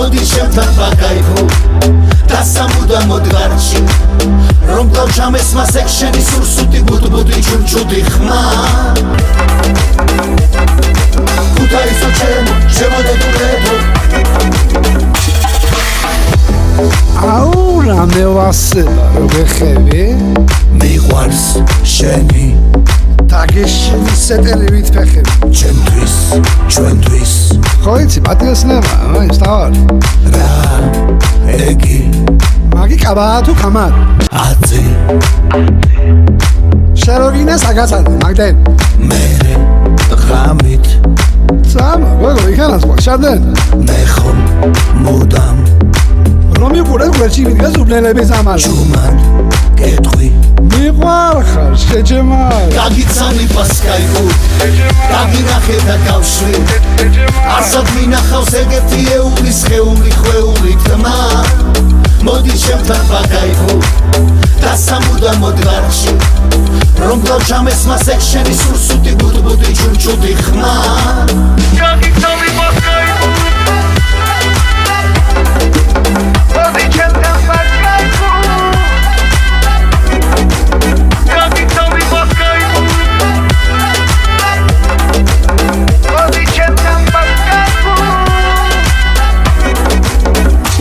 მოდი შემთან ვაკაიფო და სამუდამოდ ვარჩი რომ გავჩამეს მას ეგ შენი სურსუთი ბუდბუდი ჩურჩუდი ხმა ქუთაისო ჩემო დებულეთო აუ რამე ვასება რო გეხები მიყვარს შენი დაგეშინი სეტელივით ფეხები ჩემთვის ჩვენთვის ხო იცი პატიოსნება ის თავარ რა ეგი მაგი კაბაა თუ კამარ აცი შეროგინა საგაცადე მაგდენ მე ღამით სამა გოგო იქანას მოშადენ მე ხომ მუდამ რომ იყურებ გვერდში მიდგას უბნელების ამალ ჯუმან კეთხვი მიყვარხარ შეჯემარ გაგიცანი პასკაიკუ გაგინახე და გავშვი ასად მინახავს ეგეთი ეულის ხეული ხვეული თმა მოდი შემთან ვაკაიფო და სამუდამოდ ვარჩი რომ გავჩამეს მას ეგ შენი სურსუთი ბუდბუდი ჩურჩუდი ხმა გაგიცანი პასკაიკუ მოდი შემთან ვაკაიფო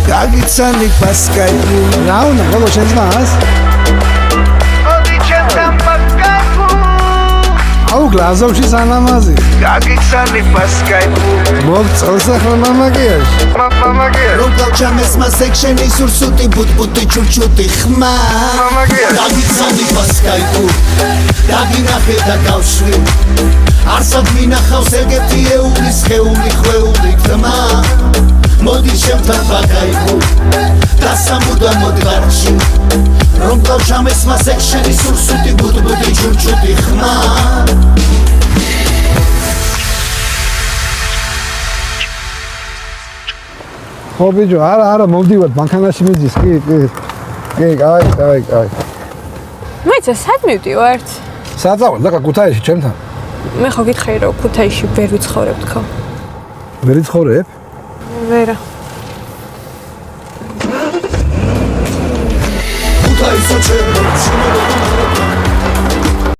გაგიცანი პასკაიკუ რაუნა გოგო შენს მას აუ გლაზოვში სანამაზი გაგიცანი პასკაიკუ მოგწონს ახლა მამაგიაში რომ გავჩამეს მას ეგ შენი სურსუთი ბუდბუდი ჩურჩუდი ხმა გაგიცანი პასკაიკუ გაგინახე და გავშვი არსად მინახავს ეგეთი ეულის ხეული ხვეული თმა მოდი შემთან ვაკაიფო და სამუდამოდ ვარჩი რომ გავჩამეს მას ეგ შენი სურსუთი ბუდბუდი ჩურჩუდი ხმა ხო ბიჭო არა მომდივარ ბანკანაში მიძის კი კაი მეც სად მივდივართ საწავარ და ქუთაისში ჩემთან მე ხო გითხარი რომ ქუთაისში ვერ ვიცხოვრებ თქო ვერ იცხოვრებ ვერა ქუთაისო ჩემო